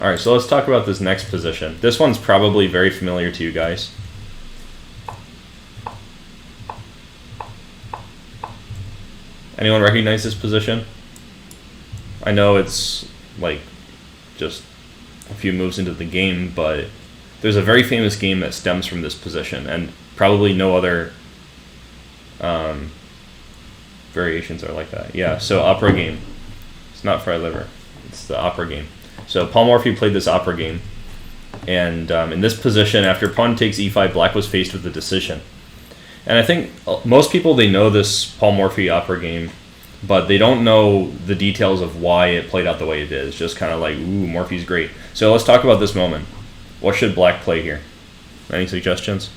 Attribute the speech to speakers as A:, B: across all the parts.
A: Alright, so let's talk about this next position. This one's probably very familiar to you guys. Anyone recognize this position? I know it's like just a few moves into the game, but there's a very famous game that stems from this position, and probably no other variations are like that. Yeah, so opera game. It's not fried liver. It's the opera game. So Paul Morphy played this opera game, and in this position, after pawn takes e5, black was faced with a decision. And I think most people, they know this Paul Morphy opera game, but they don't know the details of why it played out the way it did. It's just kind of like, ooh, Morphy's great. So let's talk about this moment. What should black play here? Any suggestions?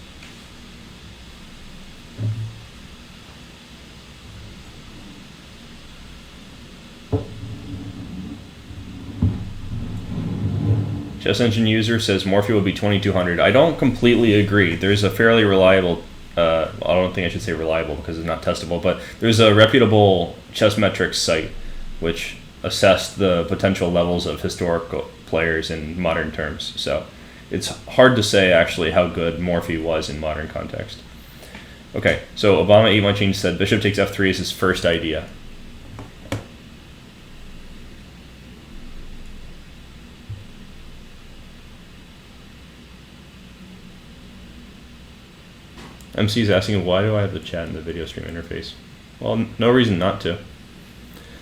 A: Chess Engine user says Morphy will be 2200. I don't completely agree. There's a fairly reliable, I don't think I should say reliable because it's not testable, but there's a reputable chess metrics site which assessed the potential levels of historical players in modern terms. So it's hard to say actually how good Morphy was in modern context. Okay, so Obama 81 Change said bishop takes f3 is his first idea. MC is asking, why do I have the chat in the video stream interface? Well, no reason not to.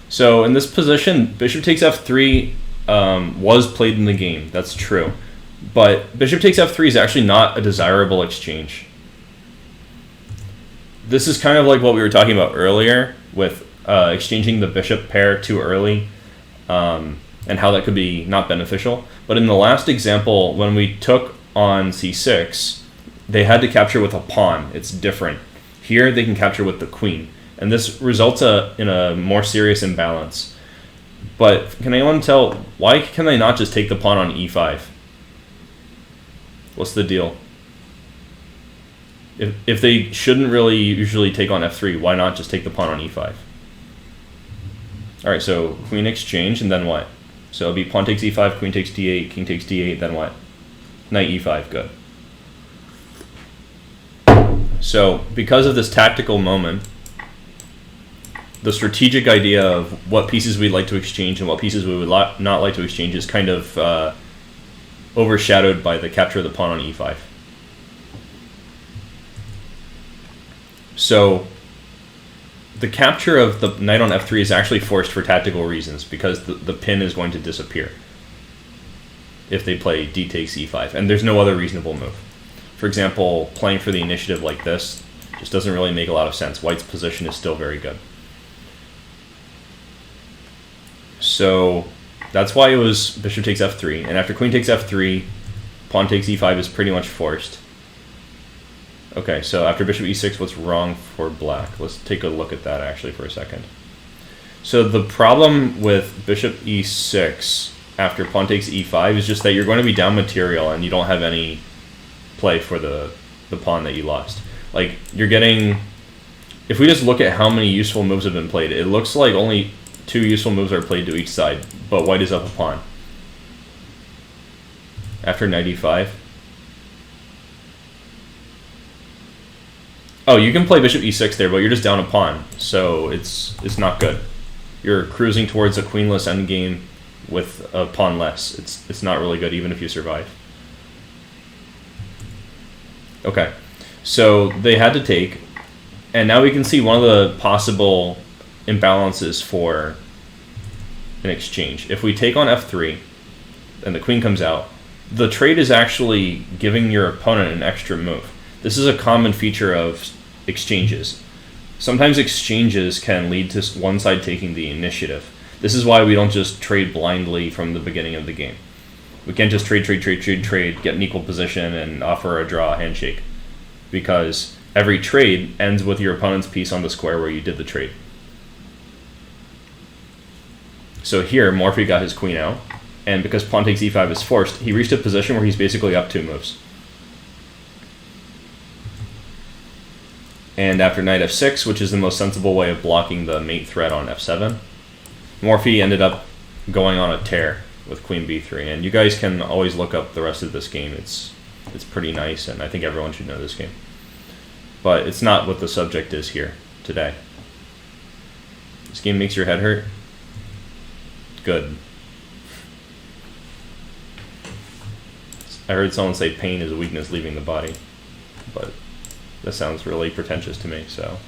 A: So in this position, bishop takes f3 was played in the game. That's true. But bishop takes f3 is actually not a desirable exchange. This is kind of like what we were talking about earlier with exchanging the bishop pair too early and how that could be not beneficial. But in the last example, when we took on c6, they had to capture with a pawn. It's different. Here they can capture with the queen. And this results in a more serious imbalance. But can anyone tell, why can they not just take the pawn on e5? What's the deal? If they shouldn't really usually take on f3, why not just take the pawn on e5? Alright, so queen exchange, and then what? So it'll be pawn takes e5, queen takes d8, king takes d8, then what? Knight e5, good. So because of this tactical moment, the strategic idea of what pieces we'd like to exchange and what pieces we would not like to exchange is kind of overshadowed by the capture of the pawn on e5. So the capture of the knight on f3 is actually forced for tactical reasons because the pin is going to disappear if they play d takes e5, and there's no other reasonable move. For example, playing for the initiative like this just doesn't really make a lot of sense. White's position is still very good. So that's why it was bishop takes f3, and after queen takes f3, pawn takes e5 is pretty much forced. Okay, so after bishop e6, what's wrong for black? Let's take a look at that actually for a second. So the problem with bishop e6 after pawn takes e5 is just that you're going to be down material and you don't have any play for the pawn that you lost. Like, you're getting, if we just look at how many useful moves have been played, it looks like only 2 useful moves are played to each side, but white is up a pawn. After knight e5. Oh, you can play bishop e6 there, but you're just down a pawn, so it's not good. You're cruising towards a queenless endgame with a pawn less. It's not really good even if you survive. Okay, so they had to take, and now we can see one of the possible imbalances for an exchange. If we take on f3 and the queen comes out, the trade is actually giving your opponent an extra move. This is a common feature of exchanges. Sometimes exchanges can lead to one side taking the initiative. This is why we don't just trade blindly from the beginning of the game. We can't just trade, get an equal position, and offer a draw handshake. Because every trade ends with your opponent's piece on the square where you did the trade. So here, Morphy got his queen out, and because pawn takes e5 is forced, he reached a position where he's basically up 2 moves. And after knight f6, which is the most sensible way of blocking the mate threat on f7, Morphy ended up going on a tear. with queen b3. And you guys can always look up the rest of this game. It's pretty nice, and I think everyone should know this game. But it's not what the subject is here today. This game makes your head hurt? Good. I heard someone say pain is a weakness leaving the body, but that sounds really pretentious to me, so.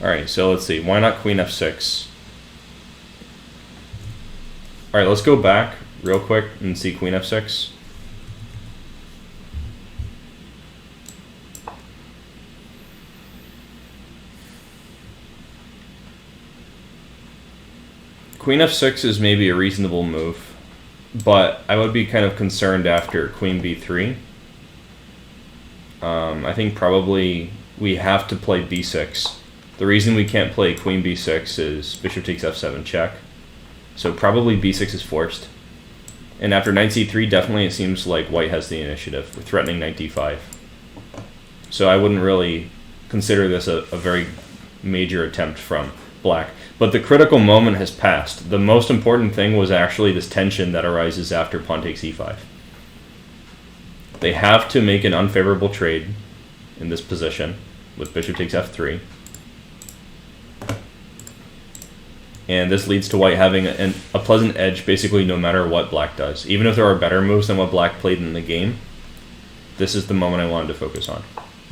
A: Alright, so let's see. Why not queen f6? Alright, let's go back real quick and see queen f6. Queen f6 is maybe a reasonable move, but I would be kind of concerned after queen b3. I think probably we have to play b6. The reason we can't play queen b6 is bishop takes f7 check. So probably b6 is forced. And after knight c3, definitely it seems like white has the initiative. We're threatening knight d5. So I wouldn't really consider this a very major attempt from black. But the critical moment has passed. The most important thing was actually this tension that arises after pawn takes e5. They have to make an unfavorable trade in this position with bishop takes f3. And this leads to white having a pleasant edge basically no matter what black does. Even if there are better moves than what black played in the game, this is the moment I wanted to focus on.